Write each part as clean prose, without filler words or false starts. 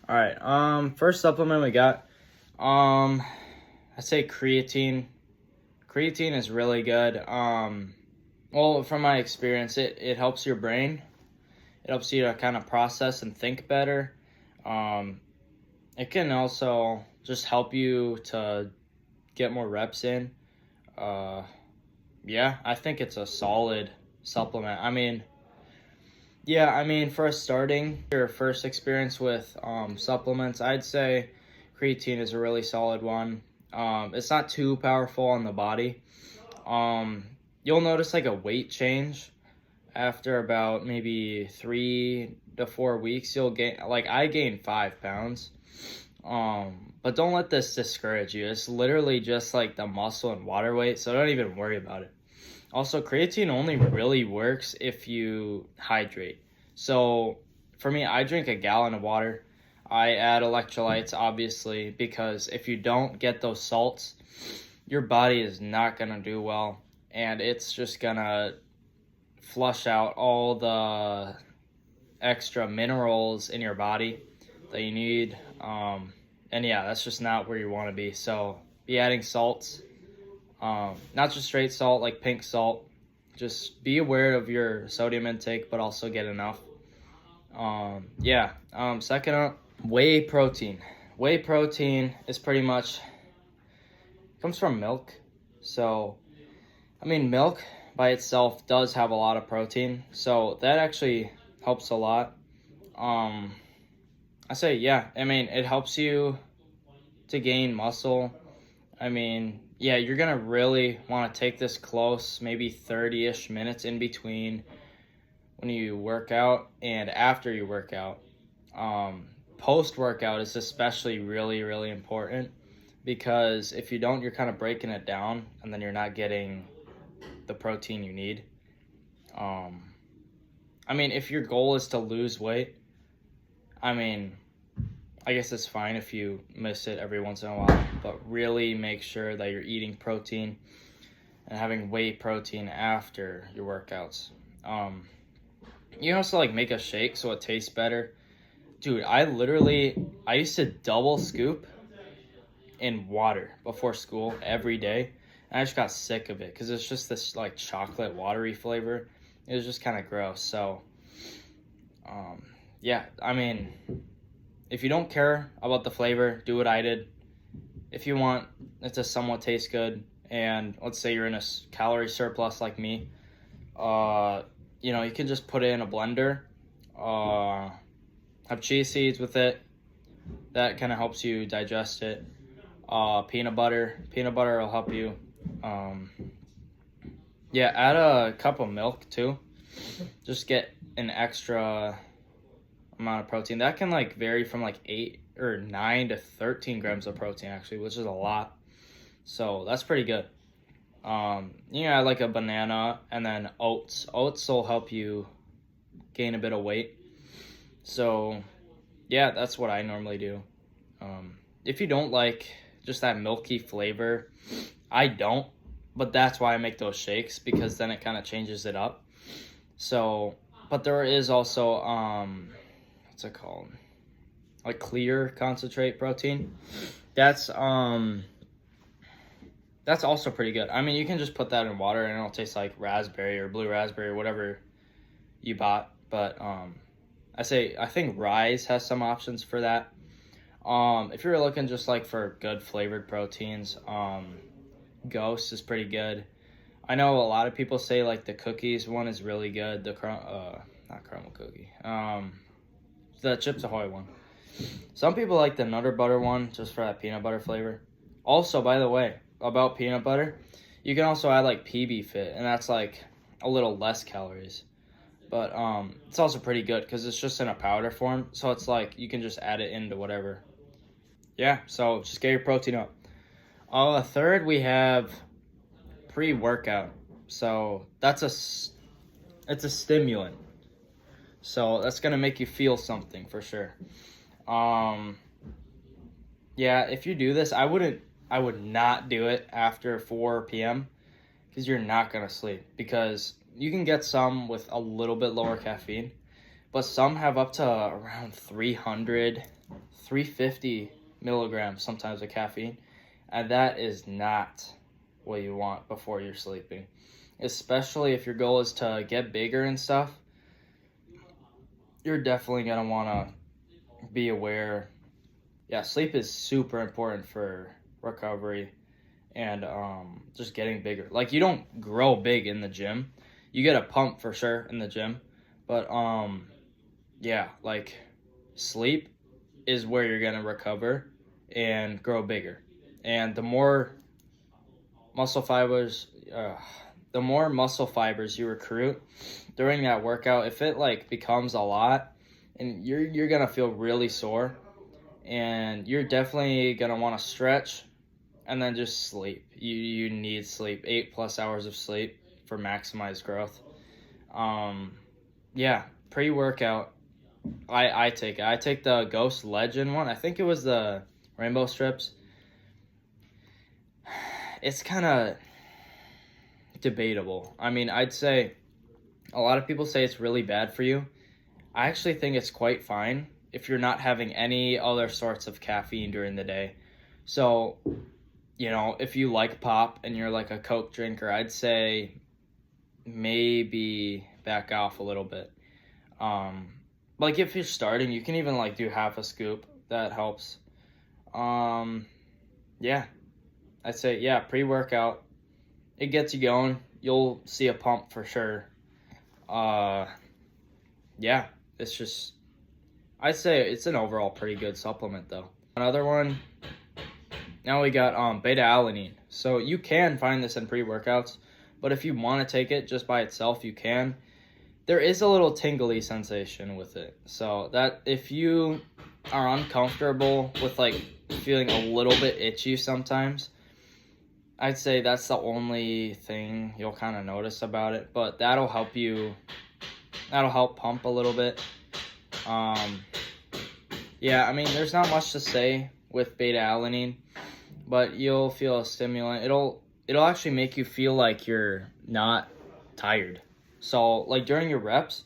All right. First supplement we got. I say creatine. Creatine is really good. Well, from my experience, it helps your brain. It helps you to kind of process and think better. Um, it can also just help you to get more reps in. Uh, yeah, I think it's a solid supplement. For starting your first experience with supplements, I'd say creatine is a really solid one. It's not too powerful on the body. Um, you'll notice like a weight change after about maybe 3 to 4 weeks. You'll gain, like I gained 5 pounds. But don't let this discourage you. It's literally just like the muscle and water weight, so don't even worry about it. Also, creatine only really works if you hydrate. So, for me, I drink a gallon of water. I add electrolytes, obviously, because if you don't get those salts, your body is not going to do well. And it's just going to flush out all the extra minerals in your body that you need. And yeah, that's just not where you want to be. So, be adding salts. Not just straight salt like pink salt. Just be aware of your sodium intake, but also get enough. Second up, whey protein. Whey protein is pretty much comes from milk. So, milk by itself does have a lot of protein, so that actually helps a lot. It helps you to gain muscle. You're gonna really want to take this close, maybe 30-ish minutes in between when you work out and after you work out. Post-workout is especially really, really important because if you don't, you're kind of breaking it down and then you're not getting the protein you need. If your goal is to lose weight, I guess it's fine if you miss it every once in a while, but really make sure that you're eating protein and having whey protein after your workouts. You can also make a shake so it tastes better. Dude, I used to double scoop in water before school every day. And I just got sick of it because it's just this chocolate watery flavor. It was just kind of gross. So, yeah, if you don't care about the flavor, do what I did. If you want it to somewhat taste good, and let's say you're in a calorie surplus like me, you can just put it in a blender, have chia seeds with it. That kind of helps you digest it. Peanut butter will help you. Add a cup of milk too. Just get an extra amount of protein. That can vary from 8 or 9 to 13 grams of protein actually, which is a lot. So that's pretty good. Add a banana and then oats. Oats will help you gain a bit of weight. So yeah, that's what I normally do. If you don't like just that milky flavor, I don't, but that's why I make those shakes, because then it kind of changes it up. So, but there is also what's it called? Clear concentrate protein. That's also pretty good. You can just put that in water and it'll taste like raspberry or blue raspberry or whatever you bought. But I think Rise has some options for that. If you're looking just for good flavored proteins, Ghost is pretty good. I know a lot of people say the cookies one is really good. The not caramel cookie. The Chips Ahoy one. Some people like the Nutter Butter one just for that peanut butter flavor. Also, by the way, about peanut butter, you can also add PB Fit, and that's a little less calories. But it's also pretty good because it's just in a powder form, so it's you can just add it into whatever. Yeah, so just get your protein up. Third, we have pre-workout. So it's a stimulant. So that's gonna make you feel something for sure. If you do this, I would not do it after 4 p.m. because you're not gonna sleep, because you can get some with a little bit lower caffeine, but some have up to around 300, 350 milligrams sometimes of caffeine, and that is not what you want before you're sleeping, especially if your goal is to get bigger and stuff. You're definitely going to want to be aware. Yeah, sleep is super important for recovery and just getting bigger. Like, you don't grow big in the gym. You get a pump for sure in the gym, but yeah, like, sleep is where you're going to recover and grow bigger. And the more muscle fibers you recruit during that workout, if it like becomes a lot, and you're gonna feel really sore, and you're definitely gonna want to stretch and then just sleep. You need sleep, 8+ hours of sleep for maximized growth. Yeah, pre-workout, I take the Ghost Legend one. I think it was the Rainbow Strips. It's kind of debatable. I mean, I'd say a lot of people say it's really bad for you. I actually think it's quite fine if you're not having any other sorts of caffeine during the day. So, you know, if you like pop and you're like a Coke drinker, I'd say maybe back off a little bit. Like if you're starting, you can even like do half a scoop. That helps. Yeah, I'd say, yeah, pre-workout, it gets you going. You'll see a pump for sure. Yeah, it's just, I'd say it's an overall pretty good supplement though. Another one, now we got beta-alanine. So you can find this in pre-workouts, but if you want to take it just by itself, you can. There is a little tingly sensation with it. So that if you are uncomfortable with like feeling a little bit itchy sometimes, I'd say that's the only thing you'll kind of notice about it, but that'll help pump a little bit. Yeah, I mean, there's not much to say with beta-alanine, but you'll feel a stimulant. It'll actually make you feel like you're not tired. So, like during your reps,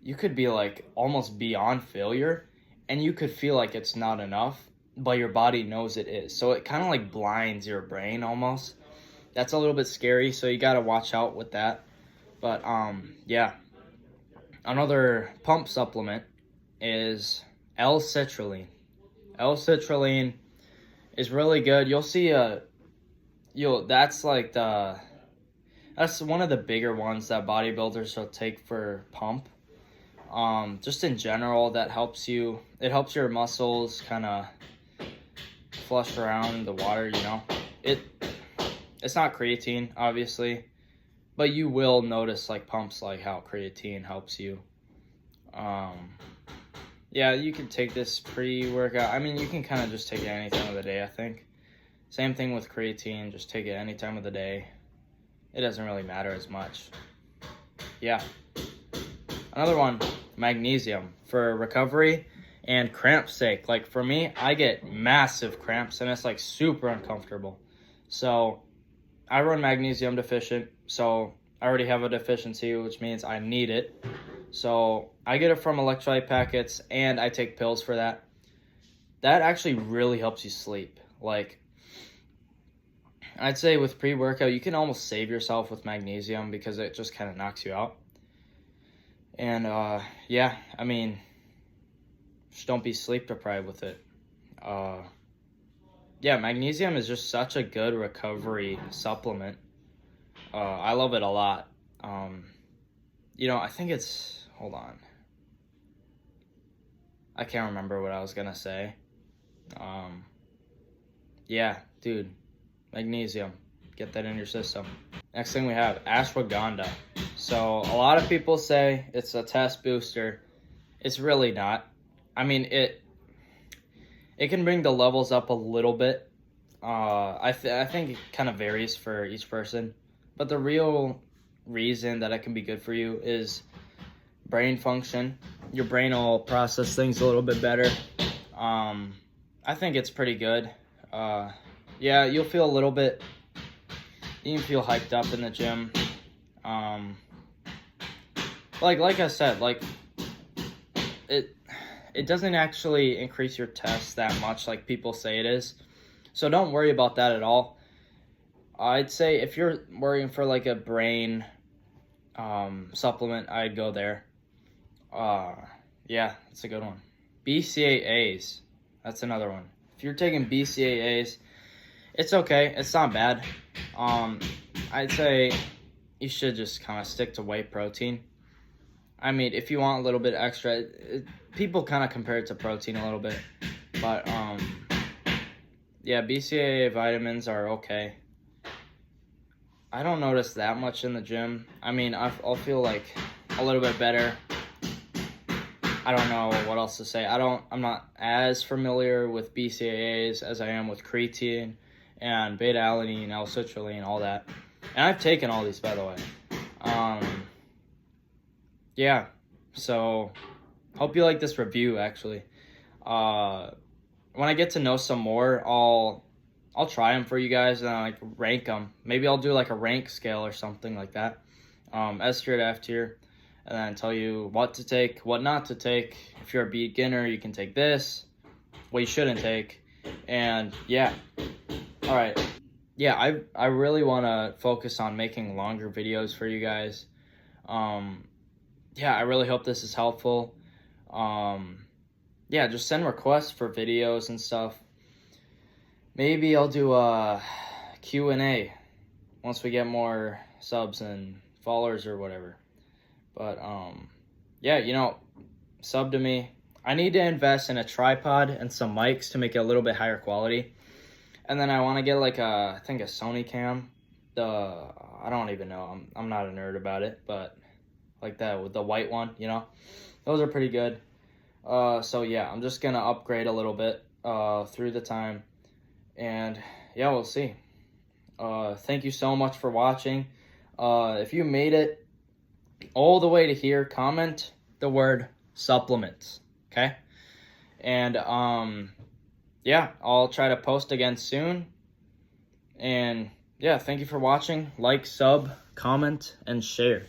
you could be like almost beyond failure, and you could feel like it's not enough, but your body knows it is. So it kind of like blinds your brain almost. That's a little bit scary, so you got to watch out with that. But yeah. Another pump supplement is L-citrulline. L-citrulline is really good. You'll see that's one of the bigger ones that bodybuilders will take for pump. Just in general, that helps you. It helps your muscles kind of flush around the water, you know. It's not creatine, obviously, but you will notice like pumps like how creatine helps you. Yeah, you can take this pre-workout. I mean, you can kind of just take it any time of the day, I think. Same thing with creatine, just take it any time of the day. It doesn't really matter as much. Yeah. Another one, magnesium for recovery and cramp sake. Like for me, I get massive cramps and it's like super uncomfortable. So I run magnesium deficient. So I already have a deficiency, which means I need it. So I get it from electrolyte packets and I take pills for that. That actually really helps you sleep. Like I'd say with pre-workout, you can almost save yourself with magnesium because it just kind of knocks you out. And yeah, I mean, just don't be sleep deprived with it. Yeah, magnesium is just such a good recovery supplement. I love it a lot. You know, I think it's, hold on. I can't remember what I was going to say. Yeah, dude, magnesium. Get that in your system. Next thing we have ashwagandha. So a lot of people say it's a test booster. It's really not. I mean, it can bring the levels up a little bit. I think it kind of varies for each person. But the real reason that it can be good for you is brain function. Your brain will process things a little bit better. I think it's pretty good. Yeah, you'll feel a little bit, you can feel hyped up in the gym. Like I said, like it doesn't actually increase your test that much like people say it is. So don't worry about that at all. I'd say if you're worrying for like a brain supplement, I'd go there. Yeah, that's a good one. BCAAs, that's another one. If you're taking BCAAs, it's okay. It's not bad. I'd say you should just kind of stick to whey protein. I mean, if you want a little bit extra, people kind of compare it to protein a little bit. But, yeah, BCAA vitamins are okay. I don't notice that much in the gym. I mean, I'll feel like a little bit better. I don't know what else to say. I'm not as familiar with BCAAs as I am with creatine and beta-alanine, L-citrulline, all that. And I've taken all these, by the way. Yeah, so hope you like this review, actually. When I get to know some more, I'll try them for you guys and like rank them. Maybe I'll do like a rank scale or something like that. S tier to F tier, and then tell you what to take, what not to take. If you're a beginner, you can take this, what you shouldn't take, and yeah. All right. Yeah, I really want to focus on making longer videos for you guys. Yeah, I really hope this is helpful. Yeah, just send requests for videos and stuff. Maybe I'll do a Q&A once we get more subs and followers or whatever. But, yeah, you know, sub to me. I need to invest in a tripod and some mics to make it a little bit higher quality. And then I want to get like I think a Sony cam. I don't even know. I'm not a nerd about it, but like that with the white one, you know, those are pretty good. So yeah, I'm just gonna upgrade a little bit through the time, and yeah, we'll see. Thank you so much for watching. If you made it all the way to here, comment the word supplements, okay? And yeah, I'll try to post again soon. And yeah, thank you for watching. Like, sub, comment, and share.